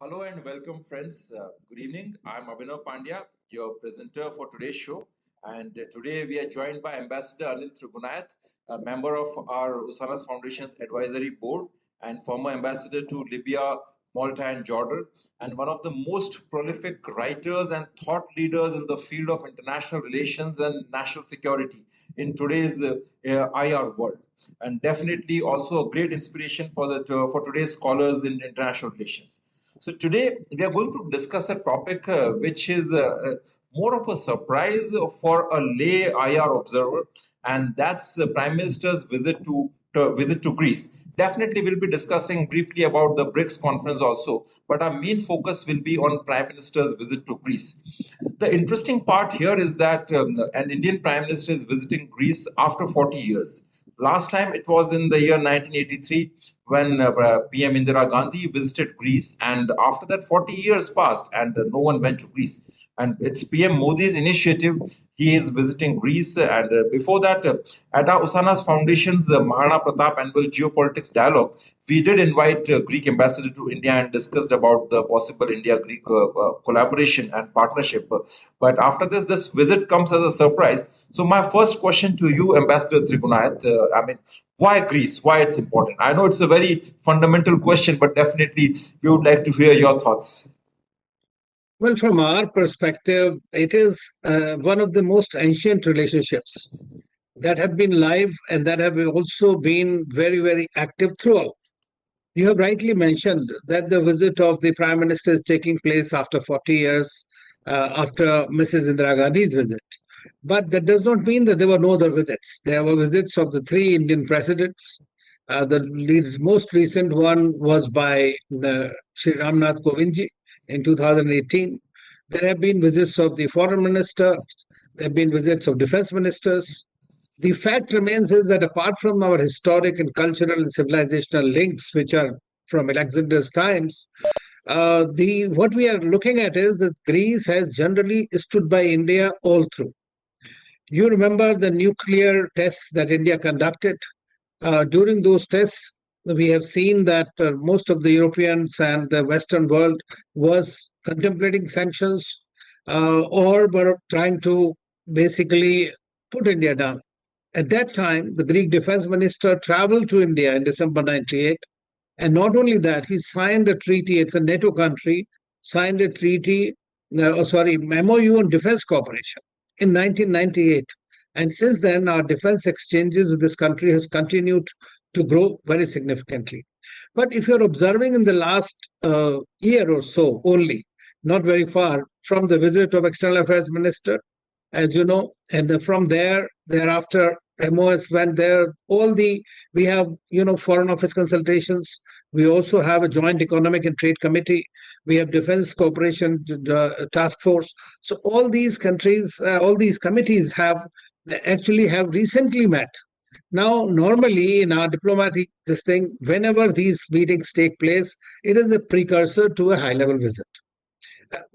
Hello and welcome, friends. Good evening. I'm Abhinav Pandya, your presenter for today's show. And today we are joined by Ambassador Anil Trigunayat, a member of our Usanas Foundation's advisory board and former ambassador to Libya, Malta, and Jordan, and one of the most prolific writers and thought leaders in the field of international relations and national security in today's IR world. And definitely also a great inspiration for today's scholars in international relations. So today we are going to discuss a topic which is more of a surprise for a lay IR observer, and that's the Prime Minister's visit to Greece. Definitely, we'll be discussing briefly about the BRICS conference also, but our main focus will be on Prime Minister's visit to Greece. The interesting part here is that an Indian Prime Minister is visiting Greece after 40 years. Last time it was in the year 1983 when PM Indira Gandhi visited Greece, and after that, 40 years passed and no one went to Greece. And it's PM Modi's initiative. He is visiting Greece, and before that, at our Usanas Foundation's Mahana Pratap annual geopolitics dialogue, we did invite Greek ambassador to India and discussed about the possible India-Greek collaboration and partnership. But after this visit comes as a surprise. So my first question to you, Ambassador Trigunayat, why Greece? Why it's important? I know it's a very fundamental question, but definitely we would like to hear your thoughts. Well, from our perspective, it is one of the most ancient relationships that have been live and that have also been very, very active throughout. You have rightly mentioned that the visit of the Prime Minister is taking place after 40 years after Mrs. Indira Gandhi's visit. But that does not mean that there were no other visits. There were visits of the three Indian presidents. The most recent one was by the Sri Ramnath Kovindji in 2018. There have been visits of the foreign minister. There have been visits of defense ministers. The fact remains is that apart from our historic and cultural and civilizational links, which are from Alexander's times, the what we are looking at is that Greece has generally stood by India all through. You remember the nuclear tests that India conducted. During those tests, we have seen that most of the Europeans and the Western world was contemplating sanctions or were trying to basically put India down. At that time, the Greek defense minister traveled to India in December 98. And not only that, he signed a treaty, it's a NATO country, signed a treaty, MOU on defense cooperation in 1998. And since then, our defense exchanges with this country has continued to grow very significantly. But if you're observing in the last year or so only, not very far from the visit of External Affairs Minister, as you know, and from thereafter, MOS went there. We have, Foreign Office consultations. We also have a joint economic and trade committee. We have defense cooperation task force. So all these committees have recently met. Now, normally in our diplomatic whenever these meetings take place, it is a precursor to a high-level visit.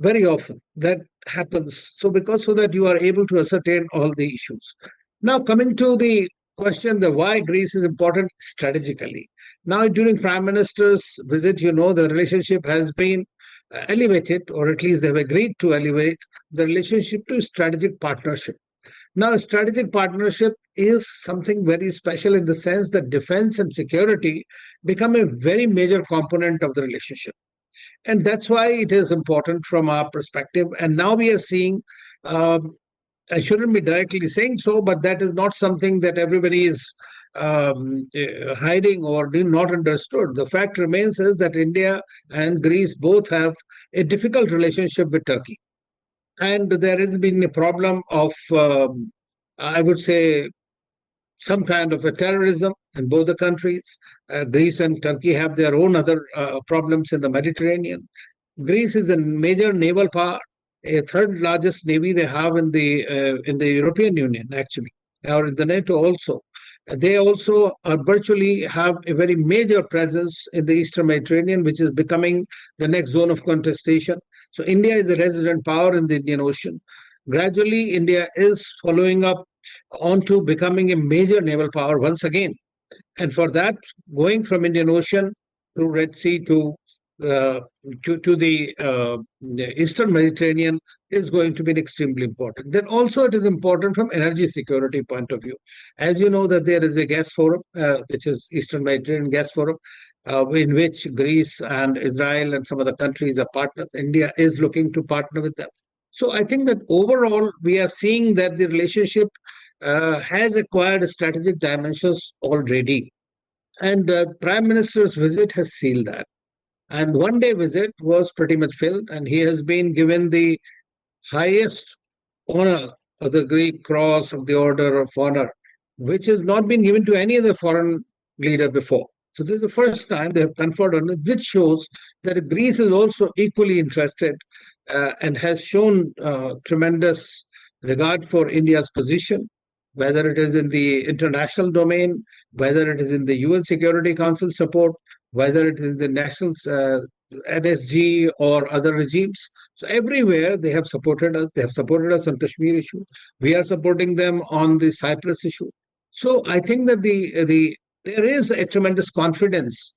Very often that happens. So that you are able to ascertain all the issues. Now, coming to the question that why Greece is important strategically. Now, during Prime Minister's visit, the relationship has been elevated, or at least they've agreed to elevate the relationship to strategic partnership. Now, strategic partnership is something very special in the sense that defense and security become a very major component of the relationship. And that's why it is important from our perspective. And now we are seeing, I shouldn't be directly saying so, but that is not something that everybody is hiding or not understood. The fact remains is that India and Greece both have a difficult relationship with Turkey. And there has been a problem of, I would say, some kind of a terrorism in both the countries. Greece and Turkey have their own other problems in the Mediterranean. Greece is a major naval power, a third largest navy they have in the European Union, actually, or in the NATO also. They also virtually have a very major presence in the Eastern Mediterranean, which is becoming the next zone of contestation. So India is a resident power in the Indian Ocean. Gradually, India is following up onto becoming a major naval power once again. And for that, going from Indian Ocean to Red Sea to uh, to the Eastern Mediterranean is going to be extremely important. Then also it is important from energy security point of view. As you know that there is a gas forum, which is Eastern Mediterranean Gas Forum, in which Greece and Israel and some other countries are partners. India is looking to partner with them. So I think that overall we are seeing that the relationship has acquired strategic dimensions already. And the Prime Minister's visit has sealed that. And one day visit was pretty much filled, and he has been given the highest honor of the Greek Cross of the Order of Honor, which has not been given to any other foreign leader before. So this is the first time they have conferred on it, which shows that Greece is also equally interested and has shown tremendous regard for India's position, whether it is in the international domain, whether it is in the UN Security Council support, whether it is in the national NSG or other regimes. So everywhere they have supported us. They have supported us on Kashmir issue. We are supporting them on the Cyprus issue. So I think that there is a tremendous confidence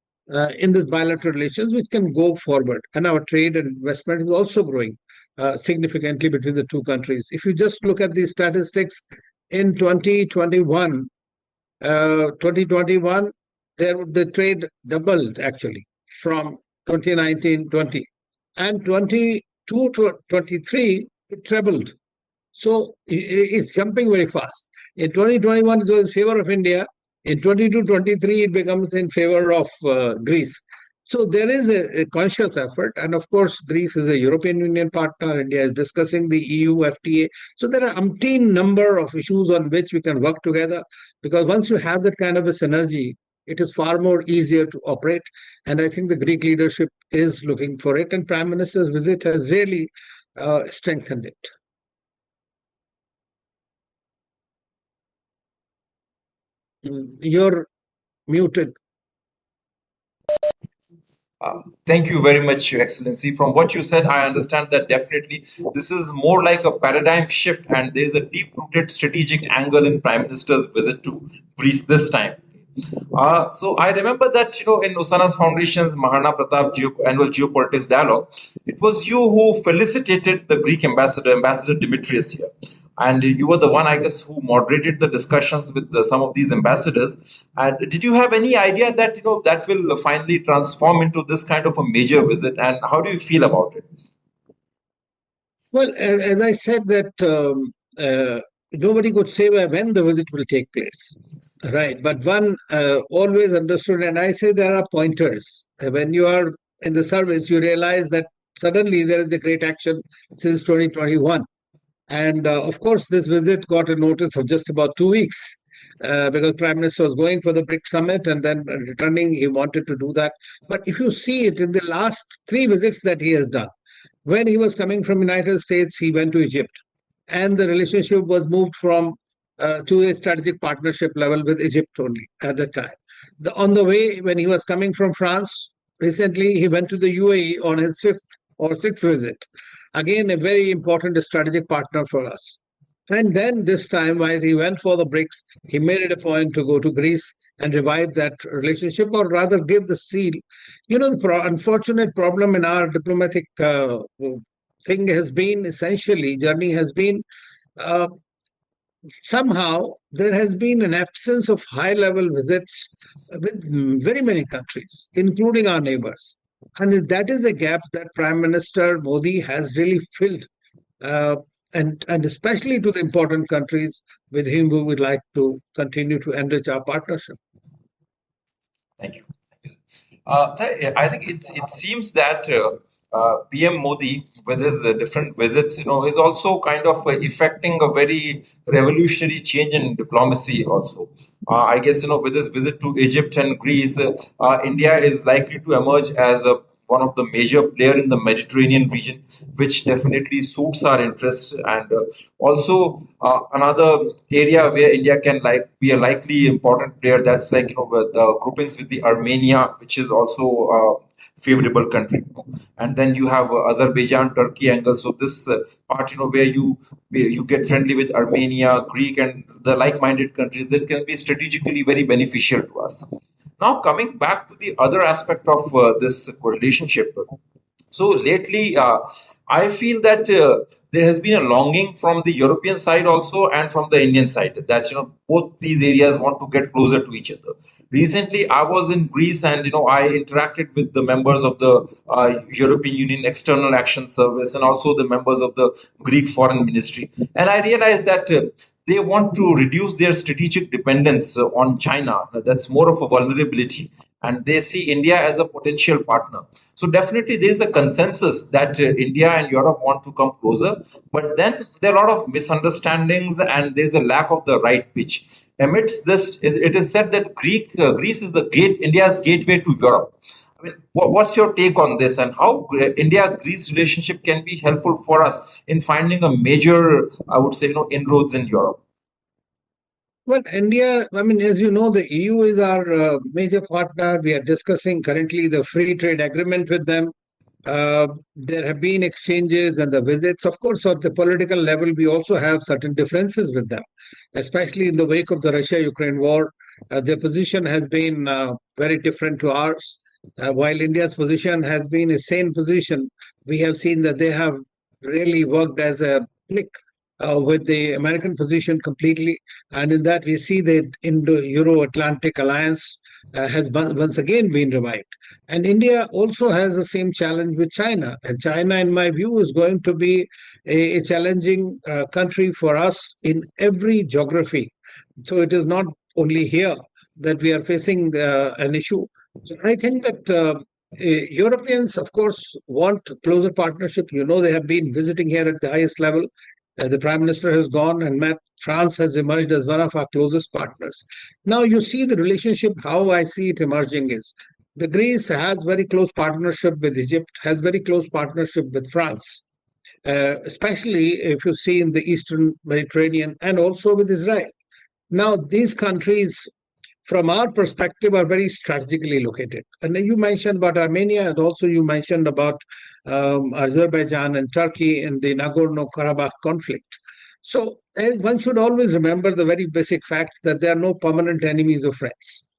in this bilateral relations which can go forward, and our trade and investment is also growing significantly between the two countries. If you just look at the statistics in 2021, the trade doubled actually from 2019-20, and 22 to 23 it trebled. So it's jumping very fast. In 2021, it was in favor of India. In 22-23, it becomes in favor of Greece. So there is a conscious effort. And of course, Greece is a European Union partner. India is discussing the EU FTA. So there are umpteen number of issues on which we can work together. Because once you have that kind of a synergy, it is far more easier to operate. And I think the Greek leadership is looking for it. And Prime Minister's visit has really strengthened it. You're muted. Thank you very much, Your Excellency. From what you said, I understand that definitely this is more like a paradigm shift, and there is a deep-rooted strategic angle in Prime Minister's visit to Greece this time. So I remember that in Usanas Foundation's Mahana Pratap annual geopolitics dialogue, it was you who felicitated the Greek ambassador, Ambassador Dimitrios here, and you were the one, I guess, who moderated the discussions with some of these ambassadors. And did you have any idea that that will finally transform into this kind of a major visit? And how do you feel about it? Well, as I said, that nobody could say when the visit will take place, right? But one always understood, and I say there are pointers. When you are in the service, you realize that suddenly there is a great action since 2021. And of course, this visit got a notice of just about 2 weeks because Prime Minister was going for the BRICS summit and then returning. He wanted to do that. But if you see it in the last three visits that he has done, when he was coming from United States, he went to Egypt, and the relationship was moved from to a strategic partnership level with Egypt only at the time. On the way, when he was coming from France, recently he went to the UAE on his fifth or sixth visit. Again, a very important strategic partner for us. And then this time, while he went for the BRICS, he made it a point to go to Greece and revive that relationship, or rather give the seal. The unfortunate problem in our diplomatic thing has been essentially, journey has been uh, somehow there has been an absence of high level visits with very many countries, including our neighbors. And that is a gap that Prime Minister Modi has really filled, uh, and especially to the important countries with whom we would like to continue to enrich our partnership. Thank you. I think it seems that PM Modi, with his different visits, is also kind of effecting a very revolutionary change in diplomacy. Also, I guess with his visit to Egypt and Greece, India is likely to emerge as one of the major player in the Mediterranean region, which definitely suits our interest, and also another area where India can be a likely important player. That's like with the groupings with the Armenia, which is also a favorable country, and then you have Azerbaijan, Turkey angle. So this part, where you get friendly with Armenia, Greek, and the like-minded countries, this can be strategically very beneficial to us. Now, coming back to the other aspect of this relationship, so lately, I feel that there has been a longing from the European side also and from the Indian side that both these areas want to get closer to each other. Recently, I was in Greece and I interacted with the members of the European Union External Action Service and also the members of the Greek Foreign Ministry, and I realized that. They want to reduce their strategic dependence on China. That's more of a vulnerability. And they see India as a potential partner. So, definitely, there is a consensus that India and Europe want to come closer. But then there are a lot of misunderstandings and there's a lack of the right pitch. Amidst this, it is said that Greece is the India's gateway to Europe. I mean, what's your take on this, and how India-Greece relationship can be helpful for us in finding a major, I would say, inroads in Europe? Well, India, I mean, as you know, the EU is our major partner. We are discussing currently the free trade agreement with them. There have been exchanges and the visits. Of course, at the political level, we also have certain differences with them, especially in the wake of the Russia-Ukraine war. Their position has been very different to ours. While India's position has been a sane position, we have seen that they have really worked as a clique with the American position completely. And in that, we see that Indo-Euro-Atlantic alliance has once again been revived. And India also has the same challenge with China. And China, in my view, is going to be a challenging country for us in every geography. So it is not only here that we are facing an issue. So I think that Europeans, of course, want closer partnership. They have been visiting here at the highest level. The Prime Minister has gone and met. France has emerged as one of our closest partners. Now, you see the relationship, how I see it emerging is the Greece has very close partnership with Egypt, has very close partnership with France, especially if you see in the Eastern Mediterranean and also with Israel. Now, these countries, from our perspective, are very strategically located. And then you mentioned about Armenia, and also you mentioned about Azerbaijan and Turkey in the Nagorno-Karabakh conflict. So one should always remember the very basic fact that there are no permanent enemies or friends.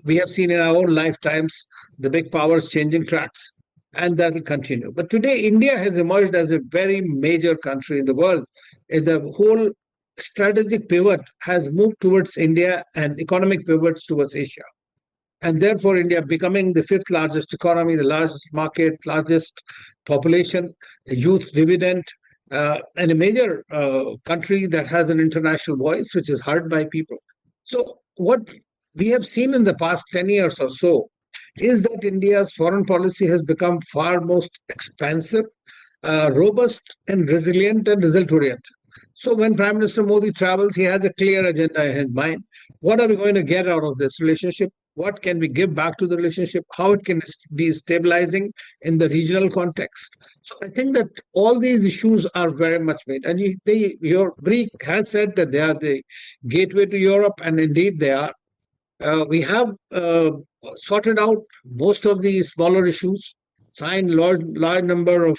We have seen in our own lifetimes the big powers changing tracks, and that will continue. But today, India has emerged as a very major country in the world. The whole strategic pivot has moved towards India and economic pivots towards Asia. And therefore, India becoming the fifth largest economy, the largest market, largest population, a youth dividend, and a major country that has an international voice, which is heard by people. So, what we have seen in the past 10 years or so is that India's foreign policy has become far most expansive, robust, and resilient and result oriented. So when Prime Minister Modi travels, he has a clear agenda in his mind. What are we going to get out of this relationship? What can we give back to the relationship? How it can be stabilizing in the regional context? So I think that all these issues are very much made. And your Greek has said that they are the gateway to Europe, and indeed they are. We have sorted out most of the smaller issues, signed large number of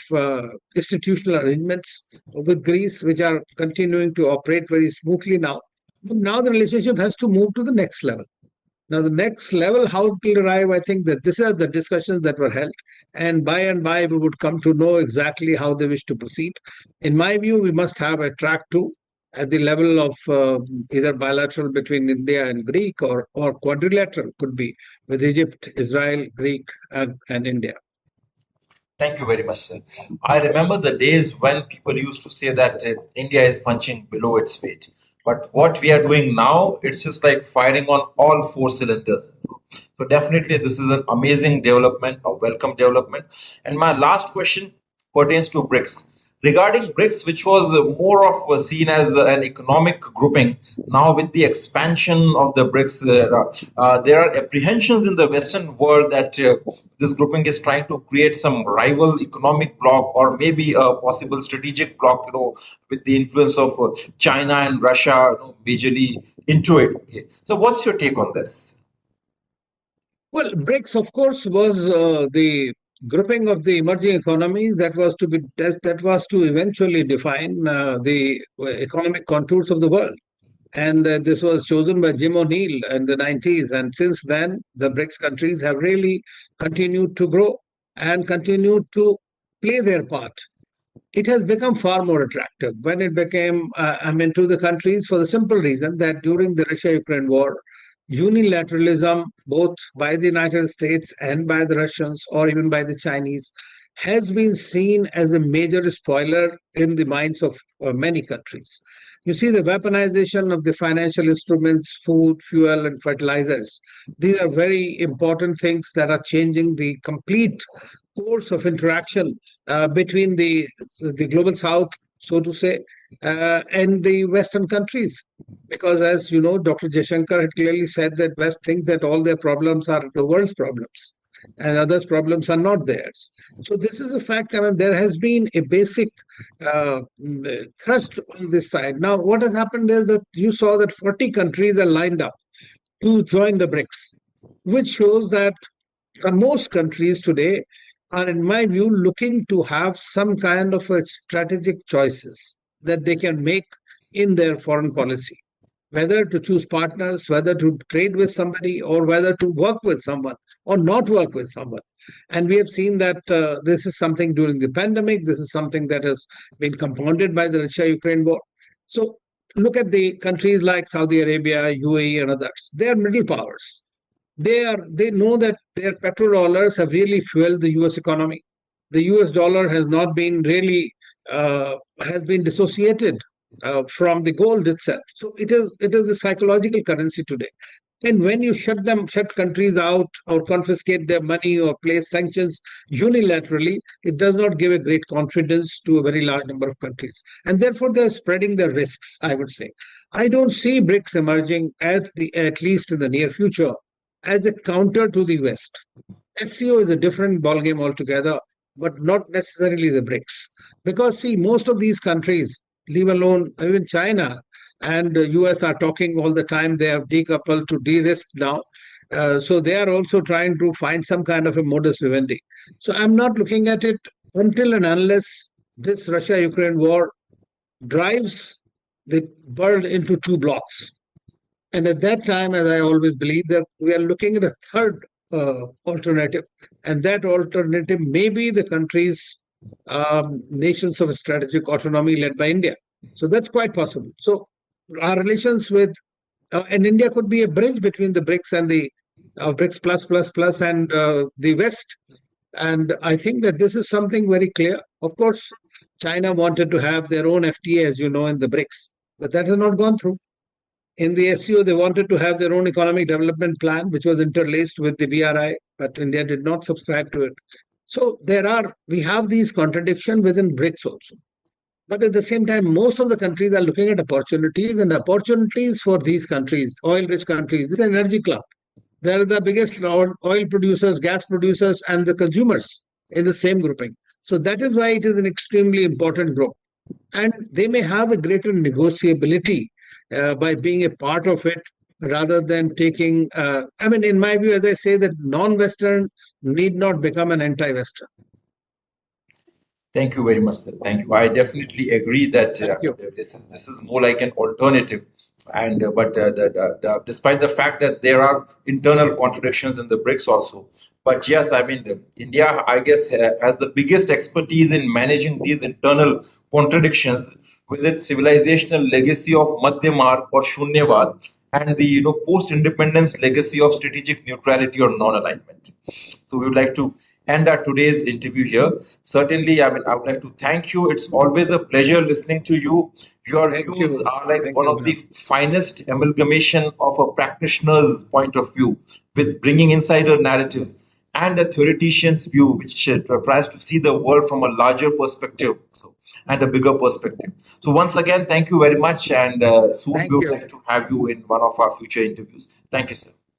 institutional arrangements with Greece, which are continuing to operate very smoothly now. But now the relationship has to move to the next level. Now, the next level, how it will arrive, I think that these are the discussions that were held. And by, we would come to know exactly how they wish to proceed. In my view, we must have a track two at the level of either bilateral between India and Greek or quadrilateral could be with Egypt, Israel, Greek, and India. Thank you very much, sir. I remember the days when people used to say that India is punching below its weight. But what we are doing now, it's just like firing on all four cylinders. So definitely, this is an amazing development, a welcome development. And my last question pertains to BRICS. Regarding BRICS, which was more of seen as an economic grouping, now with the expansion of the BRICS, there are apprehensions in the Western world that this grouping is trying to create some rival economic bloc or maybe a possible strategic bloc, with the influence of China and Russia, majorly into it. Okay. So, what's your take on this? Well, BRICS, of course, was the grouping of the emerging economies that was to eventually define the economic contours of the world. And this was chosen by Jim O'Neill in the 90s. And since then, the BRICS countries have really continued to grow and continued to play their part. It has become far more attractive when it became, to the countries for the simple reason that during the Russia-Ukraine war, unilateralism, both by the United States and by the Russians or even by the Chinese, has been seen as a major spoiler in the minds of many countries. You see, the weaponization of the financial instruments, food, fuel, and fertilizers, these are very important things that are changing the complete course of interaction between the global south, so to say, and the Western countries. Because, as you know, Dr. Jaishankar had clearly said that West think that all their problems are the world's problems and others' problems are not theirs. So this is a fact. I mean, there has been a basic thrust on this side. Now, what has happened is that you saw that 40 countries are lined up to join the BRICS, which shows that most countries today are, in my view, looking to have some kind of a strategic choices that they can make in their foreign policy, whether to choose partners, whether to trade with somebody, or whether to work with someone or not work with someone. And we have seen that this is something during the pandemic. This is something that has been compounded by the Russia-Ukraine war. So look at the countries like Saudi Arabia, UAE, and others. They are middle powers. They know that their petrodollars have really fueled the US economy. The US dollar has not been really has been dissociated from the gold itself. So it is a psychological currency today. And when you shut countries out or confiscate their money or place sanctions unilaterally, it does not give a great confidence to a very large number of countries. And therefore, they're spreading their risks, I would say. I don't see BRICS emerging at least in the near future as a counter to the West. SCO is a different ballgame altogether, but not necessarily the BRICS. Because, see, most of these countries, leave alone even China and the US, are talking all the time. They have decoupled to de-risk now. So they are also trying to find some kind of a modus vivendi. So I'm not looking at it until and unless this Russia-Ukraine war drives the world into two blocks. And at that time, as I always believe, that we are looking at a third alternative, and that alternative may be the countries, nations of strategic autonomy led by India. So that's quite possible. So our relations with and India could be a bridge between the BRICS and the BRICS plus and the West. And I think that this is something very clear. Of course, China wanted to have their own FTA, as you know, in the BRICS, but that has not gone through. In the SCO, they wanted to have their own economic development plan, which was interlaced with the BRI, but India did not subscribe to it. So we have these contradictions within BRICS also. But at the same time, most of the countries are looking at opportunities, and opportunities for these countries, oil-rich countries. This is an energy club. They are the biggest oil producers, gas producers, and the consumers in the same grouping. So that is why it is an extremely important group. And they may have a greater negotiability by being a part of it rather than taking, in my view, as I say, that non-Western need not become an anti-Western. Thank you very much, sir. Thank you. I definitely agree that this is more like an alternative, and despite the fact that there are internal contradictions in the BRICS also, but yes, I mean India, I guess, has the biggest expertise in managing these internal contradictions with its civilizational legacy of Madhyamar or Shunyavad, and the post-independence legacy of strategic neutrality or non-alignment. So we would like to end our today's interview here. Certainly, I would like to thank you. It's always a pleasure listening to you. Your views are like one of the finest amalgamation of a practitioner's point of view, with bringing insider narratives and a theoretician's view, which tries to see the world from a larger perspective. And a bigger perspective. So once again, thank you very much, and soon we would like to have you in one of our future interviews. Thank you, sir.